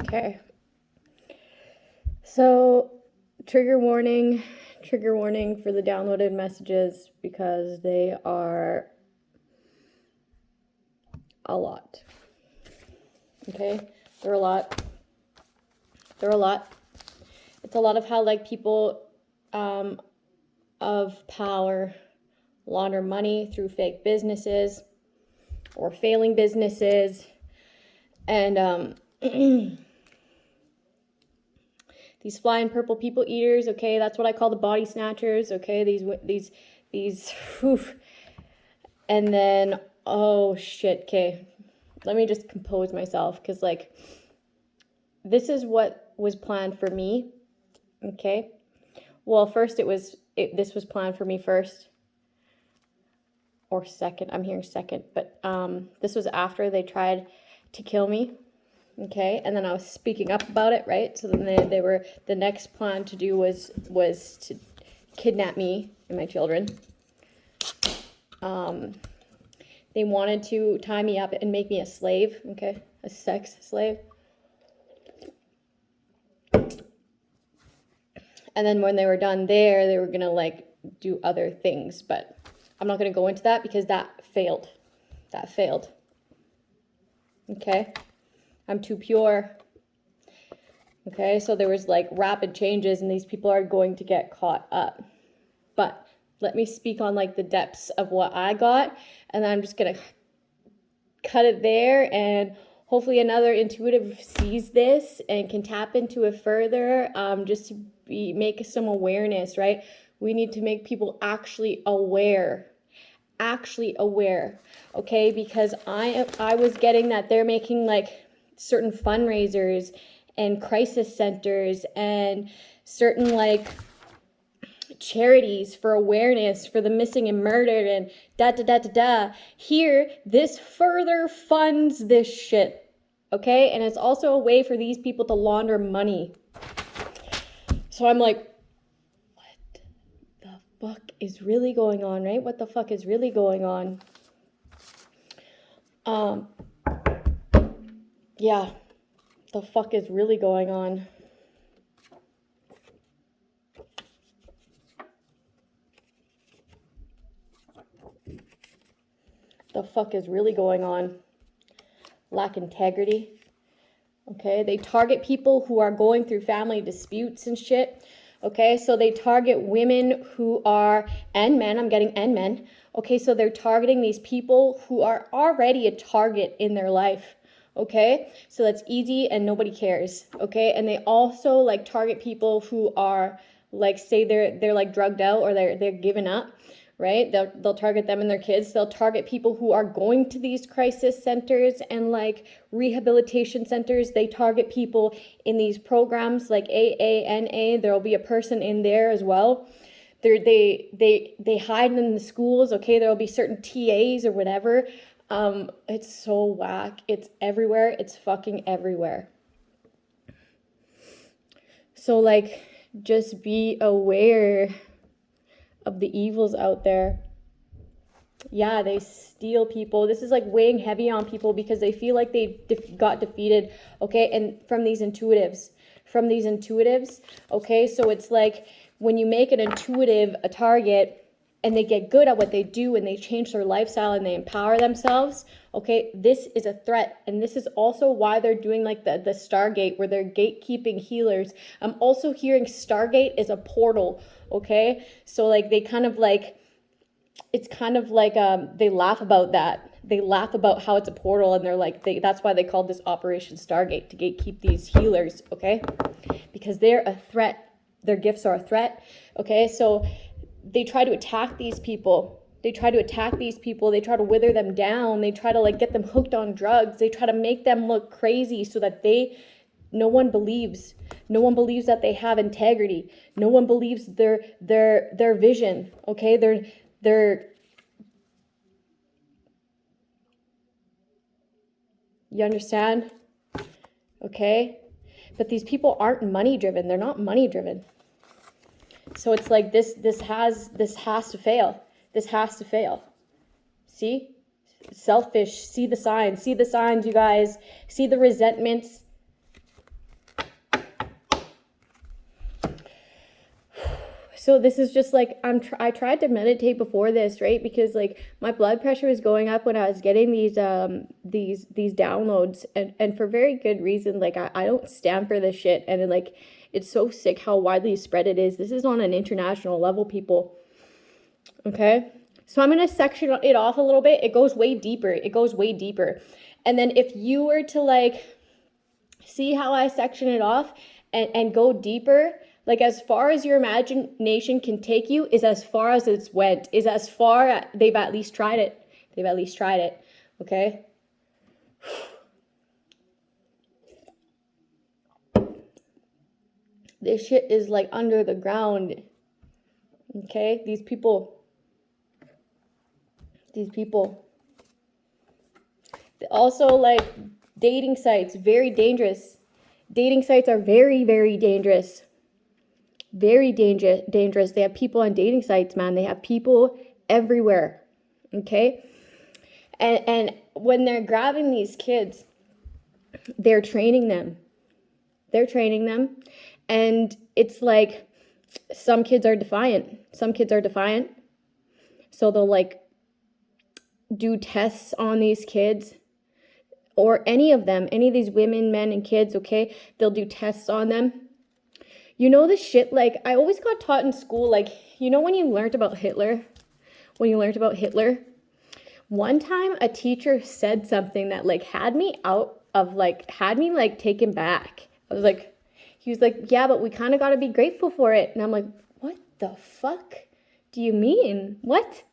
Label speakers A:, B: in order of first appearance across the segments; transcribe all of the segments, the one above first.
A: Okay. So, trigger warning for the downloaded messages because they are a lot. Okay? They're a lot. It's a lot of how, like, people of power launder money through fake businesses or failing businesses. And these flying purple people eaters, okay, that's what I call the body snatchers, okay, these whew. And then, oh shit, okay, let me just compose myself, because, like, this is what was planned for me, okay? Well, first this was planned for me first, or second, I'm hearing second, but this was after they tried to kill me. Okay, and then I was speaking up about it, right? So then they were, the next plan to do was to kidnap me and my children. They wanted to tie me up and make me a slave, okay, a sex slave. And then when they were done there, they were gonna, like, do other things, but I'm not gonna go into that because that failed. Okay, I'm too pure. Okay, so there was, like, rapid changes, and these people are going to get caught up. But let me speak on, like, the depths of what I got, and then I'm just gonna cut it there, and hopefully another intuitive sees this and can tap into it further, just to make some awareness, right? We need to make people actually aware, okay? Because I was getting that they're making, like, certain fundraisers and crisis centers and certain, like, charities for awareness for the missing and murdered and da. Here, this further funds this shit, okay? And it's also a way for these people to launder money. So I'm like, what the fuck is really going on, right? What the fuck is really going on? Yeah, the fuck is really going on? The fuck is really going on? Lack integrity. Okay, they target people who are going through family disputes and shit. Okay, so they target women who are, and men, I'm getting and men. Okay, so they're targeting these people who are already a target in their life. Okay, so that's easy and nobody cares. Okay, and they also, like, target people who are, like, say they're like drugged out or they're given up, right? They'll target them and their kids. They'll target people who are going to these crisis centers and, like, rehabilitation centers. They target people in these programs like AA. There'll be a person in there as well. They hide in the schools. Okay, there'll be certain TAs or whatever. It's so whack. It's everywhere. It's fucking everywhere. So, like, just be aware of the evils out there. Yeah, they steal people. This is, like, weighing heavy on people because they feel like they got defeated, okay? And from these intuitives, okay? So it's like when you make an intuitive a target and they get good at what they do and they change their lifestyle and they empower themselves, okay, this is a threat. And this is also why they're doing, like, the Stargate, where they're gatekeeping healers. I'm also hearing Stargate is a portal, okay? So, like, they kind of, like, it's kind of like they laugh about that. They laugh about how it's a portal, and they're like, that's why they called this Operation Stargate, to gatekeep these healers, okay? Because they're a threat. Their gifts are a threat, okay? So they try to attack these people. They try to wither them down. They try to, like, get them hooked on drugs. They try to make them look crazy so that no one believes that they have integrity. No one believes their vision, okay? You understand? Okay? But these people aren't money driven. They're not money driven. So it's like this has to fail. This has to fail. See? Selfish. See the signs, you guys. See the resentments. So this is just like, I tried to meditate before this, right? Because like my blood pressure was going up when I was getting these downloads, and for very good reason. Like I don't stand for this shit, and like it's so sick how widely spread it is. This is on an international level, people. Okay, so I'm gonna section it off a little bit. It goes way deeper. It goes way deeper. And then if you were to like see how I section it off and go deeper, like as far as your imagination can take you is as far as it's went, is as far, they've at least tried it. They've at least tried it, okay? This shit is like under the ground, okay? These people. Also, like, dating sites, very dangerous. Dating sites are very, very dangerous. Very dangerous. They have people on dating sites, man. They have people everywhere, okay? And when they're grabbing these kids, they're training them. They're training them. And it's like, some kids are defiant. Some kids are defiant. So they'll, like, do tests on these kids, or any of them, any of these women, men, and kids, okay? They'll do tests on them. You know the shit, like, I always got taught in school, like, you know when you learned about Hitler? One time a teacher said something that, like, had me taken back. He was like, yeah, but we kind of got to be grateful for it. And I'm like, what the fuck do you mean? What?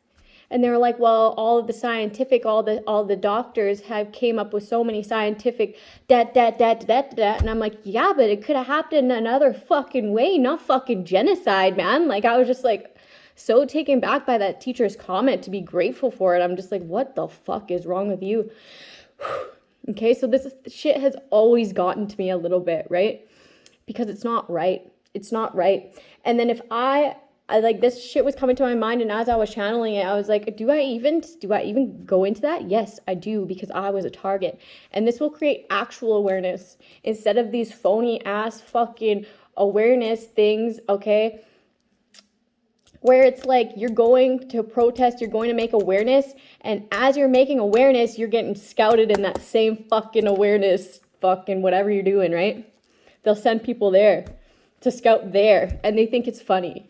A: And they were like, well, all of the scientific, all the doctors have came up with so many scientific that. And I'm like, yeah, but it could have happened another fucking way, not fucking genocide, man. Like, I was just like so taken back by that teacher's comment to be grateful for it. I'm just like, what the fuck is wrong with you? Okay, so this shit has always gotten to me a little bit, right? Because it's not right. It's not right. And then if I like, this shit was coming to my mind, and as I was channeling it, I was like, do I even go into that? Yes, I do, because I was a target. And this will create actual awareness instead of these phony ass fucking awareness things, okay? Where it's like, you're going to protest, you're going to make awareness, and as you're making awareness, you're getting scouted in that same fucking awareness, fucking whatever you're doing, right? They'll send people there to scout there, and they think it's funny.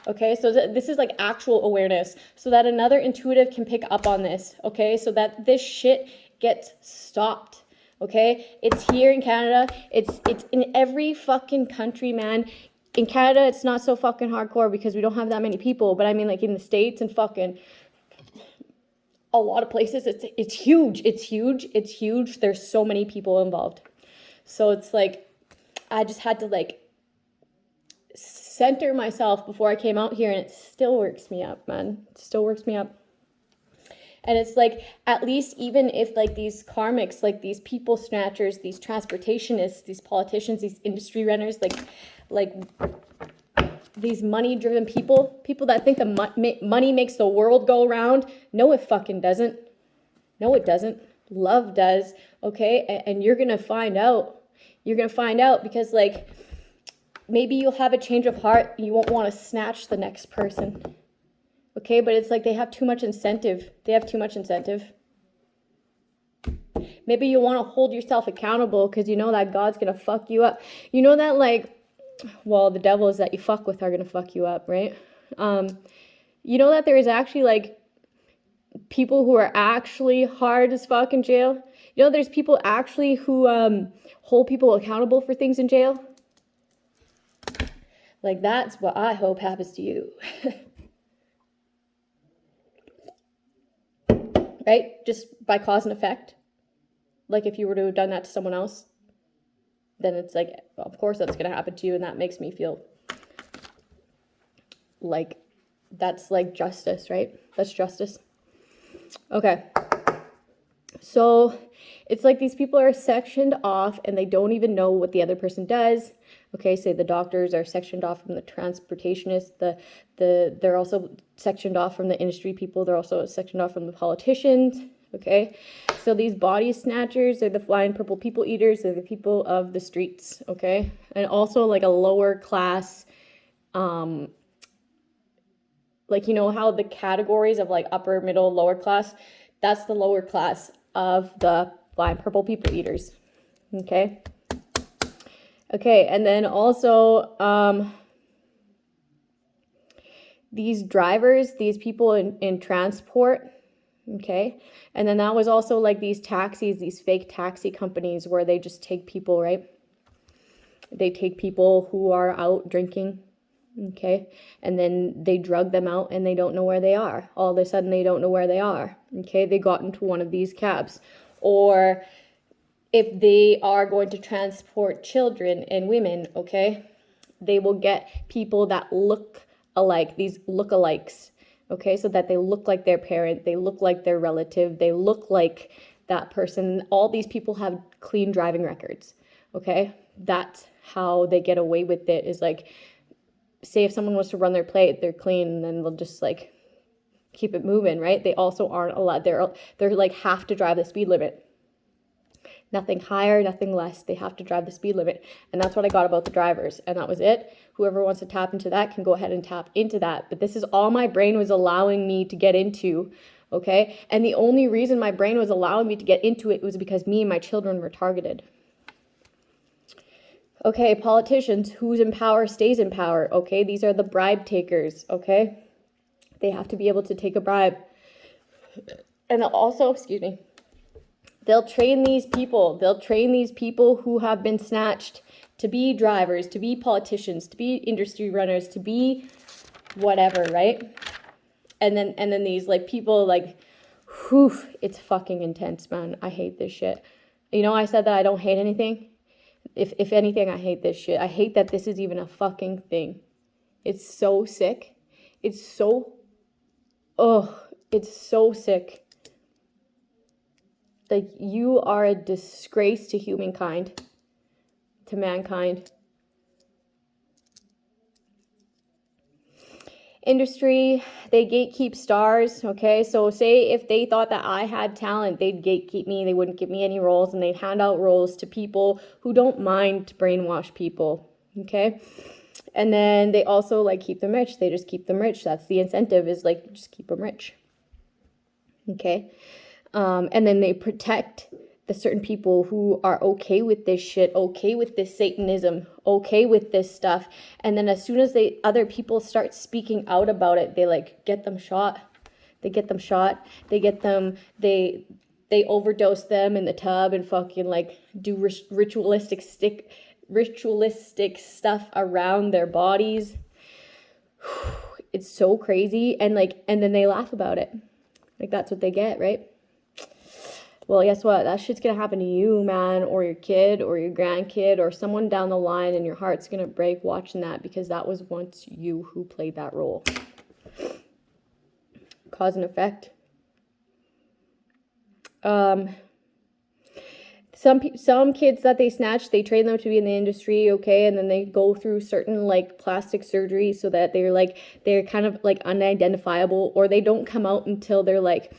A: Okay, so this is like actual awareness, so that another intuitive can pick up on this, okay? So that this shit gets stopped, okay? It's here in Canada. It's in every fucking country, man. In Canada, it's not so fucking hardcore because we don't have that many people, but I mean, like, in the States and fucking a lot of places, it's huge. There's so many people involved. So it's like, I just had to, like, center myself before I came out here, and it still works me up, man. It still works me up. And it's like, at least even if, like, these karmics, like these people snatchers, these transportationists, these politicians, these industry runners, like these money-driven people that think the money makes the world go around. No, it fucking doesn't. No, it doesn't. Love does, okay? And you're gonna find out. You're gonna find out, because, like, maybe you'll have a change of heart. You won't want to snatch the next person. Okay, but it's like they have too much incentive. Maybe you want to hold yourself accountable because you know that God's going to fuck you up. You know that, like, well, the devils that you fuck with are going to fuck you up, right? You know that there is actually, like, people who are actually hard as fuck in jail. You know there's people actually who hold people accountable for things in jail. Like, that's what I hope happens to you. Right? Just by cause and effect. Like, if you were to have done that to someone else, then it's like, well, of course that's going to happen to you. And that makes me feel like that's like justice, right? That's justice. Okay. So it's like these people are sectioned off and they don't even know what the other person does. Okay, say the doctors are sectioned off from the transportationists, they're also sectioned off from the industry people, they're also sectioned off from the politicians, okay? So these body snatchers are the flying purple people eaters. They're the people of the streets, okay? And also like a lower class, like, you know how the categories of like upper, middle, lower class, that's the lower class of the flying purple people eaters, okay? Okay, and then also these drivers, these people in transport, okay? And then that was also like these taxis, these fake taxi companies where they just take people, right? They take people who are out drinking, okay? And then they drug them out and they don't know where they are. All of a sudden they don't know where they are, okay? They got into one of these cabs. Or if they are going to transport children and women, okay, they will get people that look alike, these look-alikes, okay, so that they look like their parent, they look like their relative, they look like that person. All these people have clean driving records, okay? That's how they get away with it, is like, say if someone wants to run their plate, they're clean, and then they'll just like keep it moving, right? They also aren't allowed, they're like have to drive the speed limit. Nothing higher, nothing less. They have to drive the speed limit. And that's what I got about the drivers. And that was it. Whoever wants to tap into that can go ahead and tap into that. But this is all my brain was allowing me to get into, okay? And the only reason my brain was allowing me to get into it was because me and my children were targeted. Okay, politicians, who's in power stays in power, okay? These are the bribe takers, okay? They have to be able to take a bribe. And also, excuse me, they'll train these people who have been snatched to be drivers, to be politicians, to be industry runners, to be whatever, right? And then these like people like, whew, it's fucking intense, man. I hate this shit. You know, I said that I don't hate anything. If anything, I hate this shit. I hate that this is even a fucking thing. It's so sick. It's so sick. Like, you are a disgrace to humankind, to mankind. Industry, they gatekeep stars, okay? So say if they thought that I had talent, they'd gatekeep me, they wouldn't give me any roles, and they'd hand out roles to people who don't mind to brainwash people, okay? And then they also, like, keep them rich. They just keep them rich. That's the incentive, is, like, just keep them rich, okay? And then they protect the certain people who are okay with this shit, okay with this Satanism, okay with this stuff. And then as soon as other people start speaking out about it, they like get them shot. They overdose them in the tub and fucking like do ritualistic stuff around their bodies. It's so crazy. And then they laugh about it. Like, that's what they get, right? Well, guess what? That shit's going to happen to you, man, or your kid, or your grandkid, or someone down the line, and your heart's going to break watching that, because that was once you who played that role. Cause and effect. Some kids that they snatch, they train them to be in the industry, okay, and then they go through certain like plastic surgery so that they're kind of like unidentifiable, or they don't come out until they're like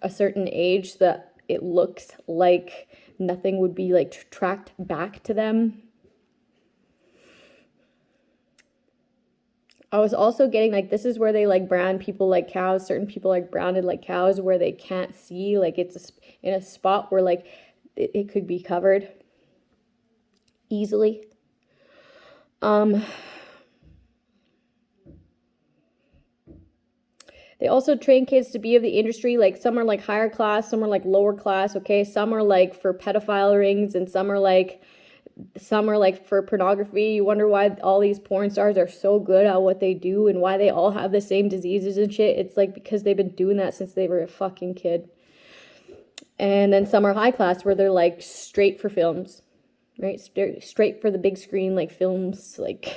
A: a certain age, so that it looks like nothing would be like tracked back to them. I was also getting like, this is where they like brand people like cows. Certain people like branded like cows where they can't see, like it's in a spot where like it could be covered easily. They also train kids to be of the industry. Like, some are like higher class, some are like lower class, okay? Some are like for pedophile rings, and some are like for pornography. You wonder why all these porn stars are so good at what they do and why they all have the same diseases and shit. It's like because they've been doing that since they were a fucking kid. And then some are high class where they're like straight for films, right? Straight for the big screen, like films, like...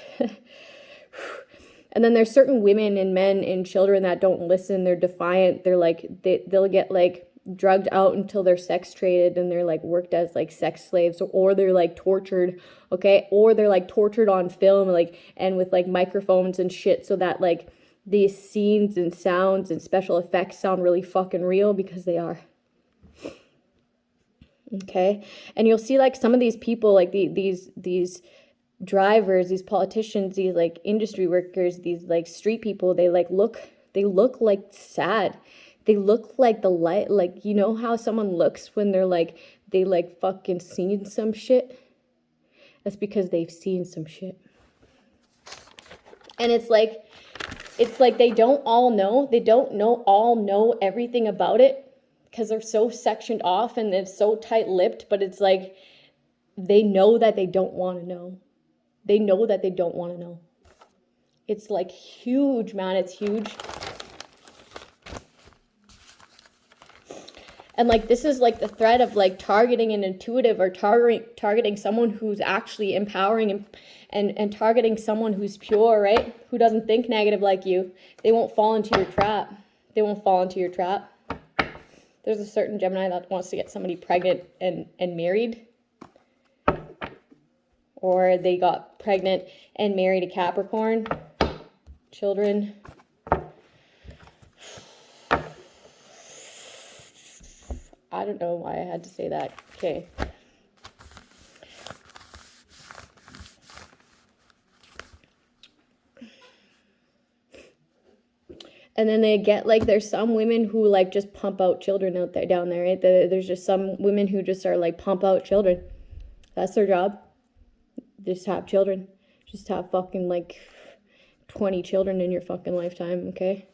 A: And then there's certain women and men and children that don't listen. They're defiant. They're like, they'll get like drugged out until they're sex traded, and they're like worked as like sex slaves, or they're like tortured, okay? Or they're like tortured on film, like, and with like microphones and shit, so that like these scenes and sounds and special effects sound really fucking real, because they are. Okay. And you'll see like some of these people, like these drivers, these politicians, these like industry workers, these like street people, they look like sad. They look like the light, like, you know how someone looks when they like fucking seen some shit? That's because they've seen some shit. And it's like they don't all know everything about it, because they're so sectioned off and they're so tight-lipped, but it's like they know that they don't want to know. They know that they don't want to know. It's like huge, man. It's huge. And like this is like the threat of like targeting an intuitive, or targeting someone who's actually empowering, and targeting someone who's pure, right? Who doesn't think negative like you. They won't fall into your trap. They won't fall into your trap. There's a certain Gemini that wants to get somebody pregnant and married. Or they got pregnant and married a Capricorn. Children. I don't know why I had to say that. Okay. And then they get like, there's some women who like just pump out children out there, down there, right? There's just some women who just are like pump out children. That's their job. Just have children. Just have fucking like 20 children in your fucking lifetime, okay?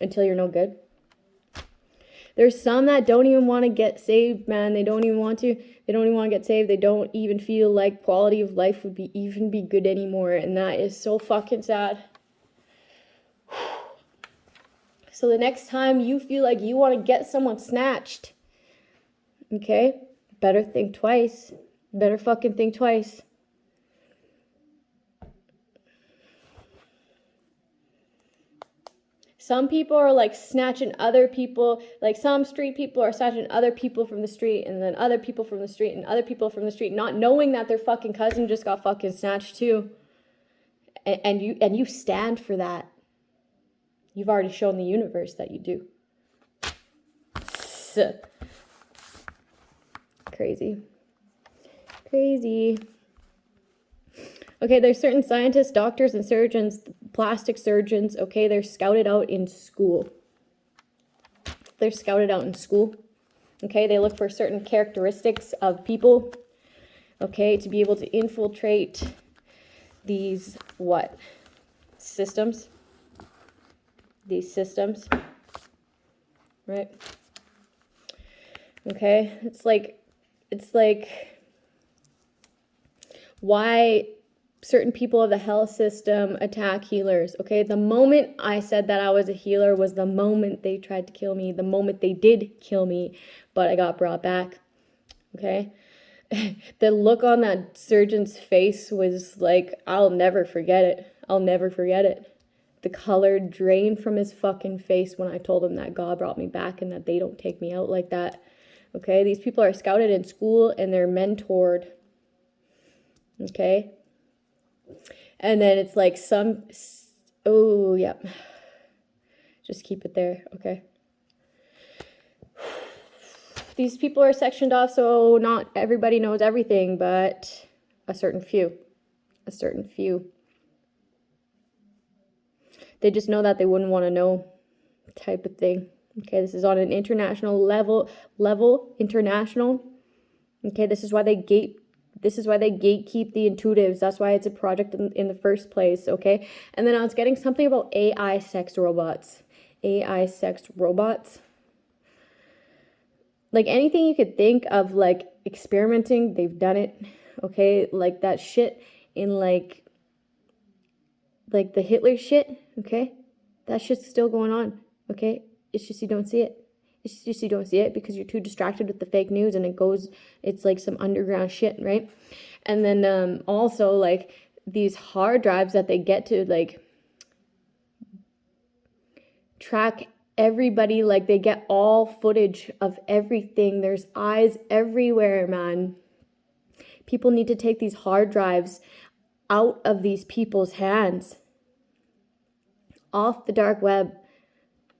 A: Until you're no good. There's some that don't even want to get saved, man. They don't even want to. They don't even want to get saved. They don't even feel like quality of life would be good anymore. And that is so fucking sad. So the next time you feel like you want to get someone snatched, okay, better think twice. Better fucking think twice. Some people are like snatching other people, like some street people are snatching other people from the street, and then other people from the street, and other people from the street, not knowing that their fucking cousin just got fucking snatched too. And you stand for that. You've already shown the universe that you do. Crazy. Crazy. Okay, there's certain scientists, doctors, and surgeons, plastic surgeons, okay, they're scouted out in school. They're scouted out in school. Okay, they look for certain characteristics of people, okay, to be able to infiltrate these, what? Systems. These systems. Right? Okay, it's like why certain people of the health system attack healers. Okay, the moment I said that I was a healer was the moment they tried to kill me, the moment they did kill me, but I got brought back. Okay, the look on that surgeon's face was like, I'll never forget it. I'll never forget it. The color drained from his fucking face when I told him that God brought me back and that they don't take me out like that. Okay, these people are scouted in school and they're mentored. Okay. And then it's like oh, yeah. Just keep it there, okay? These people are sectioned off, so not everybody knows everything, but a certain few. A certain few. They just know that they wouldn't want to know, type of thing. Okay, this is on an international level, international. Okay, this is why they gatekeep the intuitives. That's why it's a project in the first place, okay? And then I was getting something about AI sex robots. AI sex robots. Like anything you could think of, like experimenting, they've done it, okay? Like that shit in like the Hitler shit, okay? That shit's still going on, okay? It's just you don't see it. It's just you don't see it because you're too distracted with the fake news, and it's like some underground shit, right? And then also like these hard drives that they get to like track everybody, like they get all footage of everything. There's eyes everywhere, man. People need to take these hard drives out of these people's hands, off the dark web.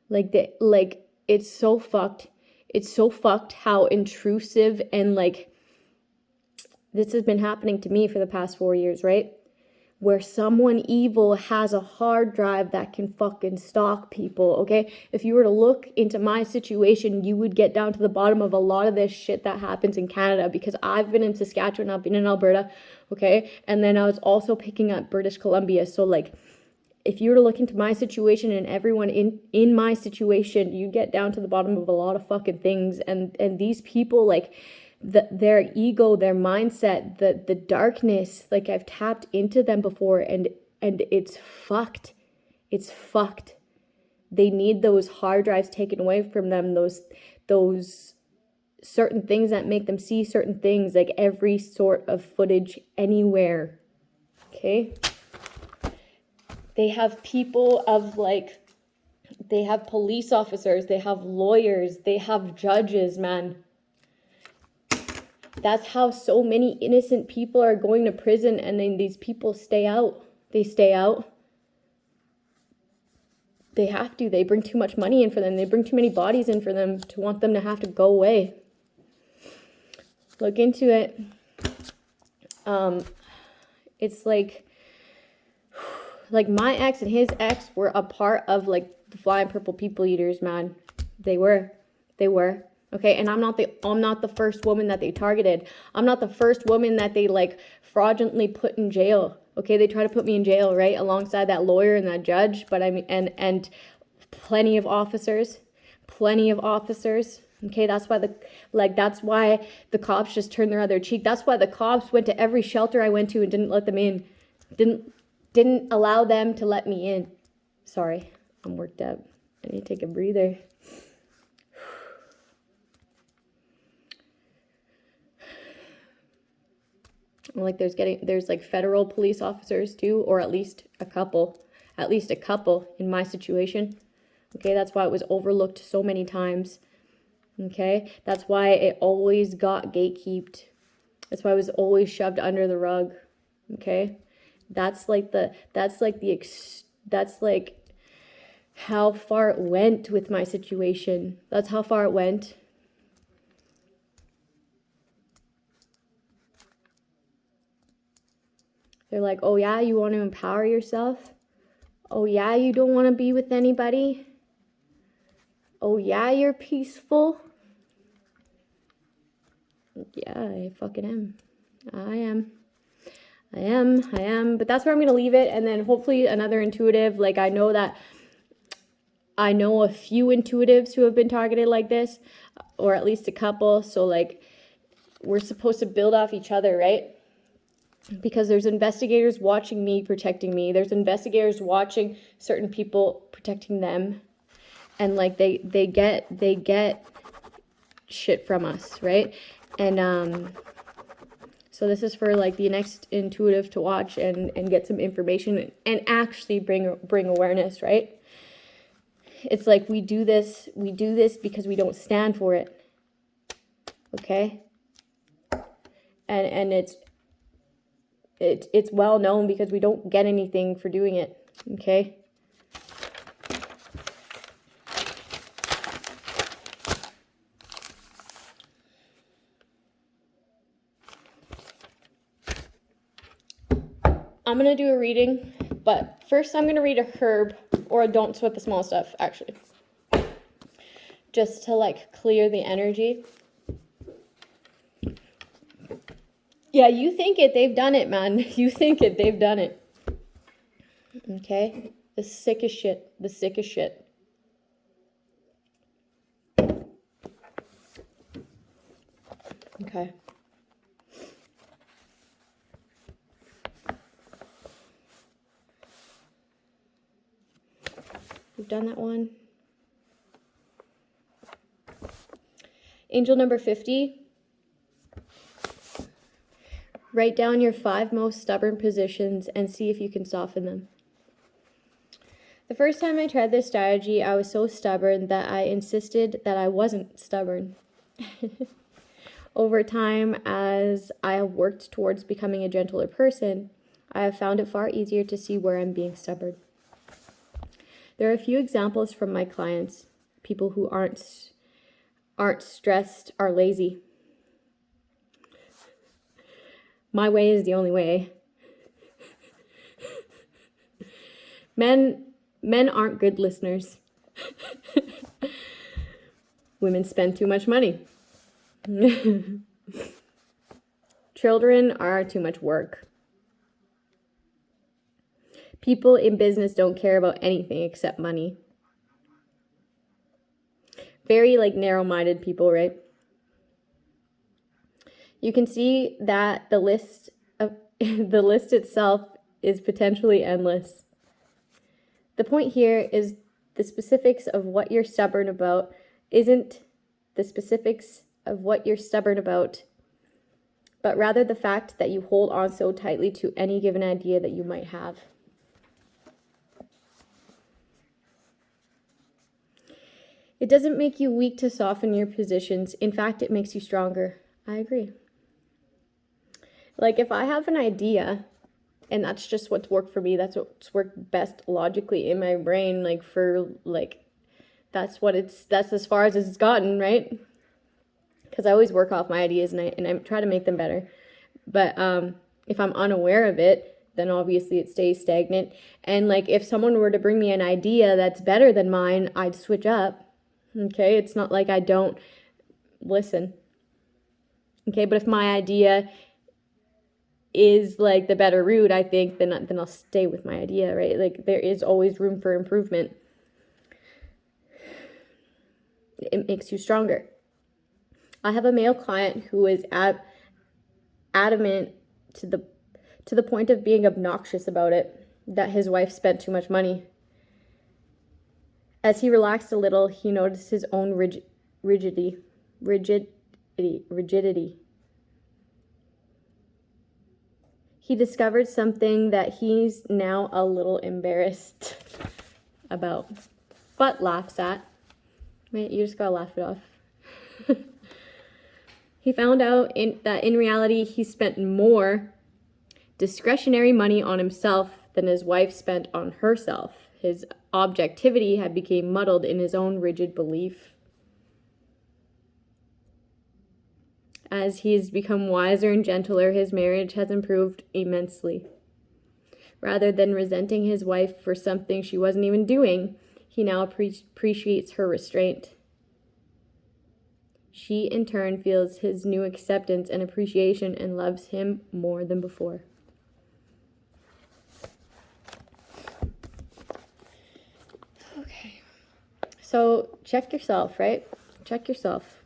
A: Like it's so fucked. It's so fucked how intrusive and like, this has been happening to me for the past 4 years, right? Where someone evil has a hard drive that can fucking stalk people, okay? If you were to look into my situation, you would get down to the bottom of a lot of this shit that happens in Canada, because I've been in Saskatchewan, I've been in Alberta, okay? And then I was also picking up British Columbia. So like, if you were to look into my situation and everyone in my situation, you get down to the bottom of a lot of fucking things. And these people, like, their ego, their mindset, the darkness, like, I've tapped into them before, and it's fucked. It's fucked. They need those hard drives taken away from them, those certain things that make them see certain things, like every sort of footage anywhere. Okay? They have people of like, they have police officers, they have lawyers, they have judges, man. That's how so many innocent people are going to prison, and then these people stay out. They stay out. They have to. They bring too much money in for them. They bring too many bodies in for them to want them to have to go away. Look into it. It's like my ex and his ex were a part of like the Flying Purple People Eaters, man. They were. Okay, and I'm not the first woman that they targeted. I'm not the first woman that they like fraudulently put in jail. Okay, they try to put me in jail, right, alongside that lawyer and that judge. But I mean, and plenty of officers. Okay, that's why the cops just turned their other cheek. That's why the cops went to every shelter I went to and didn't let them in. Didn't allow them to let me in. Sorry, I'm worked up. I need to take a breather. Like there's like federal police officers too, or at least a couple in my situation. Okay, that's why it was overlooked so many times. Okay, that's why it always got gatekeeped. That's why it was always shoved under the rug. Okay, that's like how far it went with my situation. That's how far it went. They're like, oh yeah, you want to empower yourself? Oh yeah, you don't want to be with anybody? Oh yeah, you're peaceful? Yeah, I fucking am. I am. But that's where I'm going to leave it. And then hopefully another intuitive. Like, I know a few intuitives who have been targeted like this, or at least a couple. So like, we're supposed to build off each other, right? Because there's investigators watching me, protecting me. There's investigators watching certain people, protecting them. And like they get shit from us, right? And so this is for like the next intuitive to watch and get some information and actually bring awareness, right? It's like we do this because we don't stand for it. Okay? And it's well known because we don't get anything for doing it. Okay? I'm going to do a reading, but first I'm going to read a herb or a don't sweat the small stuff, actually. Just to like clear the energy. Yeah, you think it, they've done it, man. You think it, they've done it. Okay? The sickest shit. Okay. We've done that one. Angel number 50. Write down your 5 most stubborn positions and see if you can soften them. The first time I tried this strategy, I was so stubborn that I insisted that I wasn't stubborn. Over time, as I have worked towards becoming a gentler person, I have found it far easier to see where I'm being stubborn. There are a few examples from my clients, people who aren't aren't stressed are lazy. My way is the only way. Men aren't good listeners. Women spend too much money. Children are too much work. People in business don't care about anything except money. Very like narrow-minded people, right? You can see that the list itself is potentially endless. The point here is the specifics of what you're stubborn about isn't the specifics of what you're stubborn about, but rather the fact that you hold on so tightly to any given idea that you might have. It doesn't make you weak to soften your positions. In fact, it makes you stronger. I agree. Like if I have an idea and that's just what's worked for me, that's what's worked best logically in my brain, like for like, that's as far as it's gotten, right? Because I always work off my ideas and I try to make them better. But if I'm unaware of it, then obviously it stays stagnant. And like if someone were to bring me an idea that's better than mine, I'd switch up. Okay, it's not like I don't listen. Okay, but if my idea is like the better route, I think, then I'll stay with my idea, right? Like there is always room for improvement. It makes you stronger. I have a male client who is adamant to the point of being obnoxious about it, that his wife spent too much money. As he relaxed a little, he noticed his own rigidity. He discovered something that he's now a little embarrassed about, but laughs at. Right? You just gotta laugh it off. He found out that in reality, he spent more discretionary money on himself than his wife spent on herself. His objectivity had become muddled in his own rigid belief. As he's become wiser and gentler, his marriage has improved immensely. Rather than resenting his wife for something she wasn't even doing, he now appreciates her restraint. She, in turn, feels his new acceptance and appreciation and loves him more than before. Okay. So, check yourself, right? Check yourself.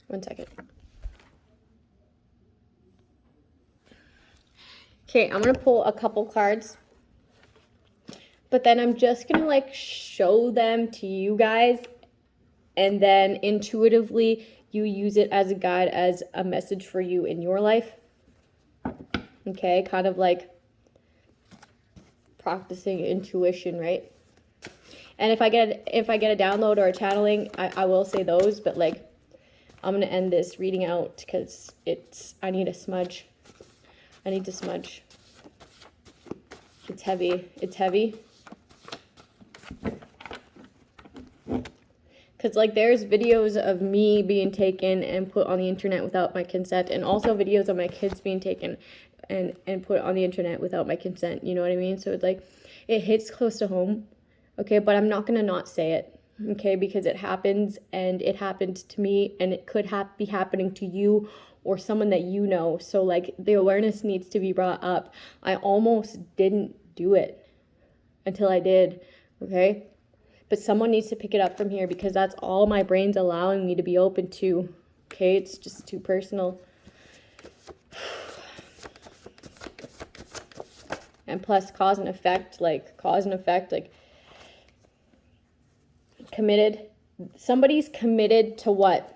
A: One second. Okay, I'm going to pull a couple cards, but then I'm just going to like show them to you guys, and then intuitively you use it as a guide, as a message for you in your life. Okay, kind of like practicing intuition, right? And if I get a download or a channeling, I will say those, but like I'm going to end this reading out because I need a smudge. I need to smudge. It's heavy. It's heavy. Because, like, there's videos of me being taken and put on the internet without my consent. And also videos of my kids being taken and put on the internet without my consent. You know what I mean? So, it's like, it hits close to home. Okay? But I'm not going to not say it. Okay? Because it happens, and it happened to me, and it could be happening to you or someone that you know. So like the awareness needs to be brought up. I almost didn't do it until I did, okay? But someone needs to pick it up from here because that's all my brain's allowing me to be open to, okay? It's just too personal. And plus cause and effect, like committed. Somebody's committed to what?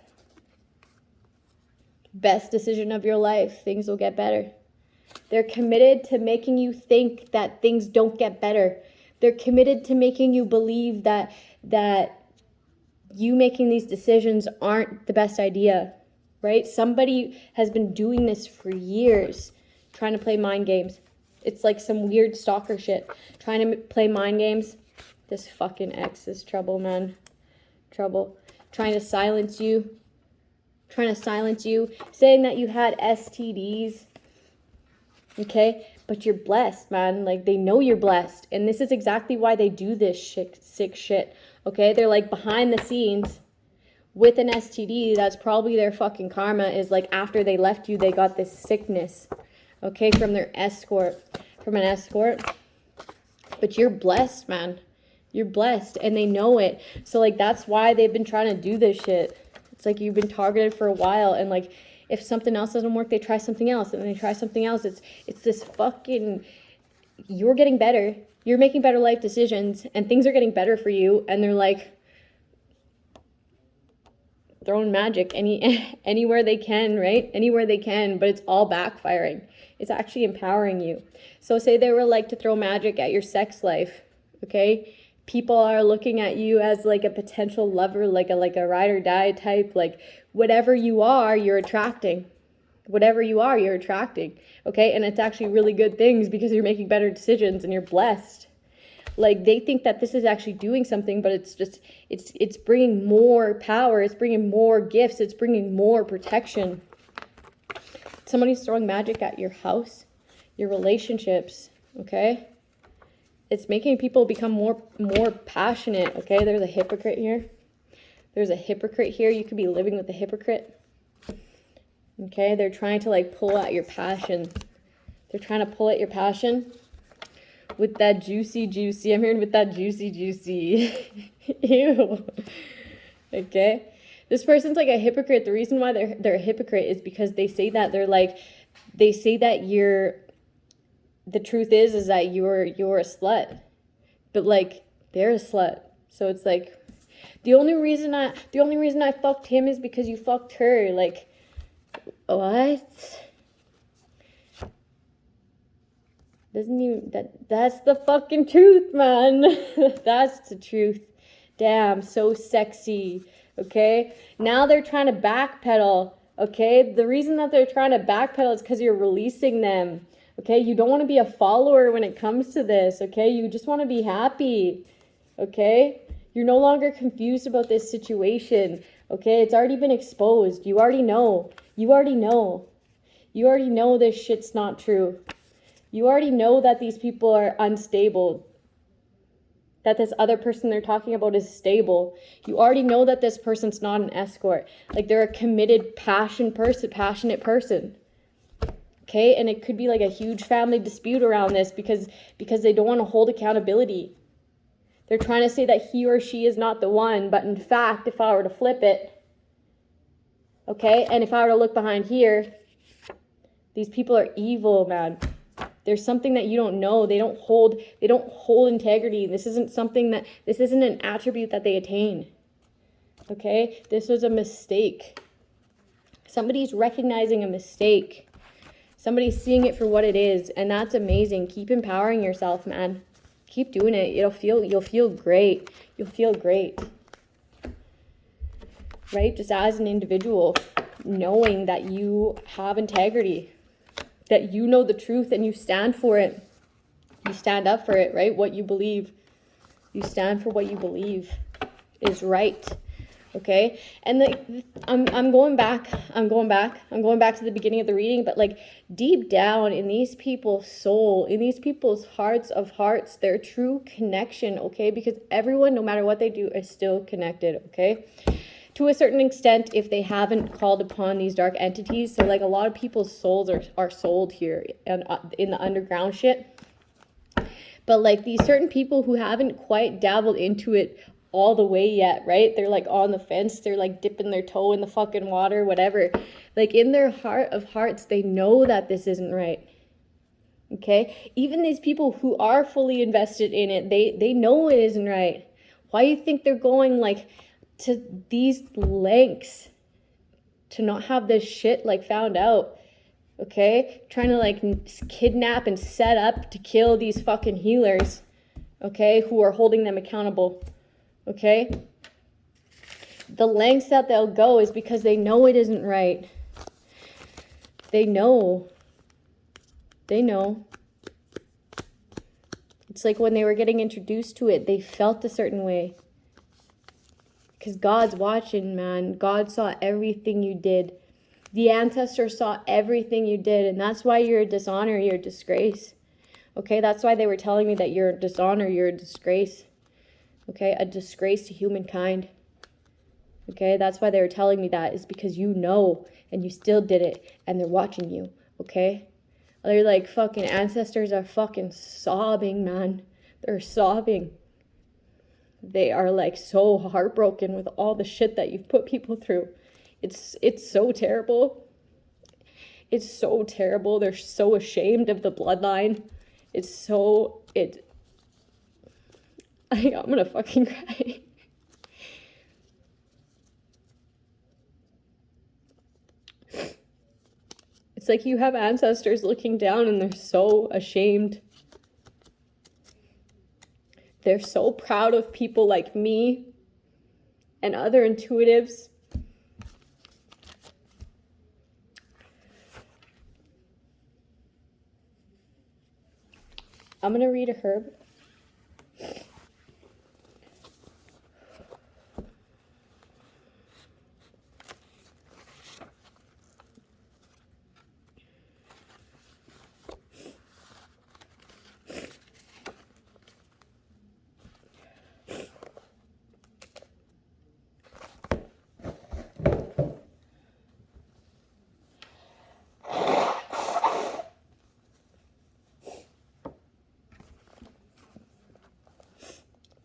A: Best decision of your life. Things will get better. They're committed to making you think that things don't get better. They're committed to making you believe that you making these decisions aren't the best idea. right? Somebody has been doing this for years, trying to play mind games. It's like some weird stalker shit, trying to play mind games. This fucking ex is trouble, man. Trouble. Trying to silence you. Saying that you had STDs. Okay? But you're blessed, man. Like, they know you're blessed. And this is exactly why they do this sick shit. Okay? They're like behind the scenes with an STD. That's probably their fucking karma, is like after they left you, they got this sickness. Okay? From their escort. From an escort. But you're blessed, man. You're blessed. And they know it. So, like, that's why they've been trying to do this shit. It's like you've been targeted for a while. And, like, if something else doesn't work, they try something else. And then they try something else. It's this fucking... You're getting better. You're making better life decisions. And things are getting better for you. And they're, like... throwing magic anywhere they can, right? Anywhere they can. But it's all backfiring. It's actually empowering you. So say they were like to throw magic at your sex life. Okay? People are looking at you as like a potential lover, like a ride or die type, like whatever you are, you're attracting. Whatever you are, you're attracting. Okay? And it's actually really good things because you're making better decisions and you're blessed. Like, they think that this is actually doing something, but it's just, it's bringing more power. It's bringing more gifts. It's bringing more protection. Somebody's throwing magic at your house, your relationships, okay? It's making people become more passionate, okay? There's a hypocrite here. There's a hypocrite here. You could be living with a hypocrite, okay? They're trying to, like, pull at your passion. They're trying to pull at your passion with that juicy. I'm hearing with that juicy. Ew. Okay? This person's like a hypocrite. The reason why they're a hypocrite is because they say that the truth is that you're a slut. But like, they're a slut. So it's like, the only reason I fucked him is because you fucked her. Like, what? That's the fucking truth, man. That's the truth. Damn, so sexy. Okay? Now they're trying to backpedal. Okay? The reason that they're trying to backpedal is because you're releasing them. Okay? You don't want to be a follower when it comes to this. Okay? You just want to be happy. Okay? You're no longer confused about this situation. Okay? It's already been exposed. You already know. You already know this shit's not true. You already know that these people are unstable. That this other person they're talking about is stable. You already know that this person's not an escort. Like, they're a committed, passionate person. Okay? And it could be like a huge family dispute around this because they don't want to hold accountability. They're trying to say that he or she is not the one, but in fact, if I were to flip it, okay, and if I were to look behind here, these people are evil, man. There's something that you don't know. They don't hold integrity. This isn't an attribute that they attain. Okay? This was a mistake. Somebody's recognizing a mistake. Somebody's seeing it for what it is, and that's amazing. Keep empowering yourself, man. Keep doing it. You'll feel great. You'll feel great. Right? Just as an individual, knowing that you have integrity. That you know the truth and you stand for it. You stand up for it, right? What you believe. You stand for what you believe is right. Okay? And I'm going back to the beginning of the reading, but like deep down in these people's soul, in these people's hearts of hearts, their true connection, okay? Because everyone, no matter what they do, is still connected, okay? To a certain extent, if they haven't called upon these dark entities. So like a lot of people's souls are sold here and in the underground shit. But like these certain people who haven't quite dabbled into it all the way yet, right? They're like on the fence. They're like dipping their toe in the fucking water, whatever. Like in their heart of hearts, they know that this isn't right. Okay? Even these people who are fully invested in it, they know it isn't right. Why do you think they're going like to these lengths to not have this shit like found out? Okay? Trying to like kidnap and set up to kill these fucking healers, okay, who are holding them accountable. Okay? the lengths that they'll go is because they know it isn't right. They know. They know. It's like when they were getting introduced to it, they felt a certain way. Because God's watching, man. God saw everything you did. The ancestors saw everything you did. And that's why you're a dishonor, you're a disgrace. Okay, that's why they were telling me that you're a dishonor, you're a disgrace. Okay, a disgrace to humankind. Okay, that's why they were telling me that, is because you know, and you still did it, and they're watching you. Okay? They're like, fucking ancestors are fucking sobbing, man. They're sobbing. They are like so heartbroken with all the shit that you've put people through. It's so terrible. It's so terrible. They're so ashamed of the bloodline. I'm gonna fucking cry. It's like you have ancestors looking down and they're so ashamed. They're so proud of people like me and other intuitives. I'm going to read a herb.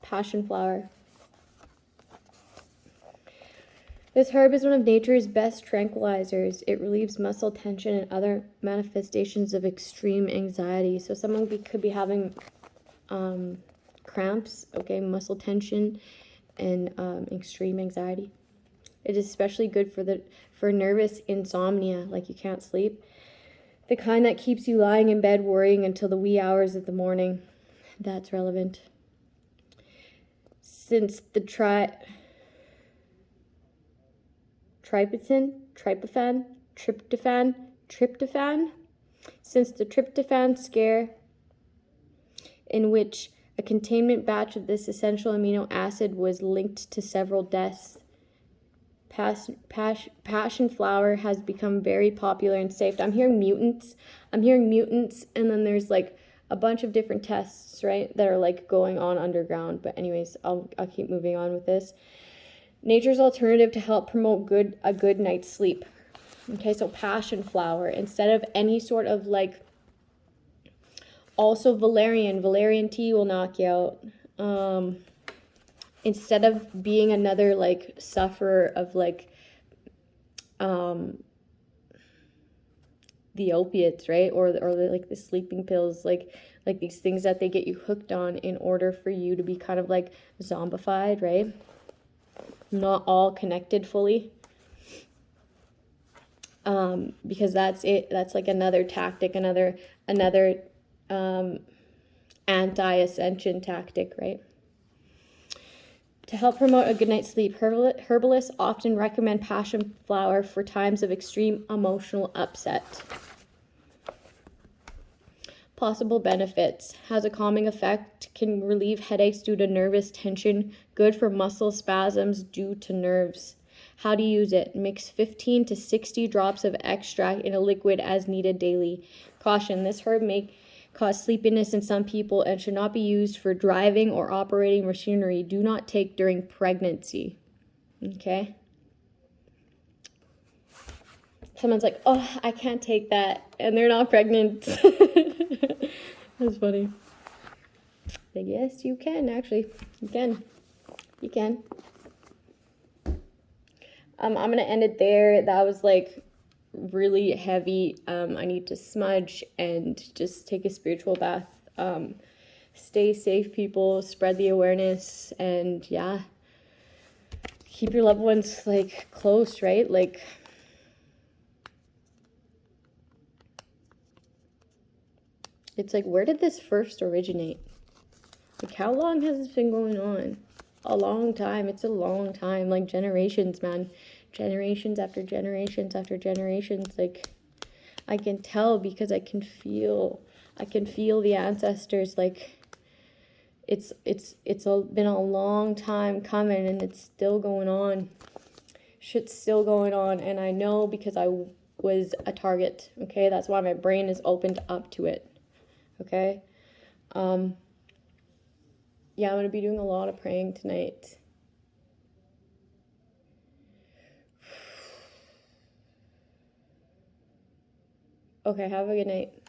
A: Passion flower. This herb is one of nature's best tranquilizers. It relieves muscle tension and other manifestations of extreme anxiety. So someone could be having cramps, okay, muscle tension, and extreme anxiety. It is especially good for nervous insomnia, like you can't sleep. The kind that keeps you lying in bed worrying until the wee hours of the morning. That's relevant. Since the tryptophan, since the tryptophan scare, in which a containment batch of this essential amino acid was linked to several deaths, passion flower has become very popular and safe. I'm hearing mutants, and then there's like a bunch of different tests, right, that are like going on underground. But anyways, I'll keep moving on with this. Nature's alternative to help promote a good night's sleep. Okay, so passion flower, instead of any sort of like, also valerian tea will knock you out. Instead of being another like sufferer of like the opiates, right, or like the sleeping pills, like these things that they get you hooked on in order for you to be kind of like zombified, right? Not all connected fully. Because that's like another tactic, another anti-ascension tactic, right? To help promote a good night's sleep, herbalists often recommend passion flower for times of extreme emotional upset. Possible benefits: has a calming effect, can relieve headaches due to nervous tension, good for muscle spasms due to nerves. How to use it: mix 15 to 60 drops of extract in a liquid as needed daily. Caution: this herb may cause sleepiness in some people and should not be used for driving or operating machinery. Do not take during pregnancy. Okay? Someone's like, oh, I can't take that, and they're not pregnant. That's funny. Like, yes, you can, actually. You can. I'm going to end it there. That was like really heavy. I need to smudge and just take a spiritual bath. Stay safe, people. Spread the awareness, and yeah, keep your loved ones like close, right? Like, it's like, where did this first originate? Like, how long has this been going on? a long time. It's a long time, like generations, man. Generations after generations after generations. Like, I can tell because I can feel the ancestors. Like, it's been a long time coming, and it's still going on. Shit's still going on, and I know because I was a target. Okay, that's why my brain is opened up to it. Okay. Yeah, I'm going to be doing a lot of praying tonight. Okay, have a good night.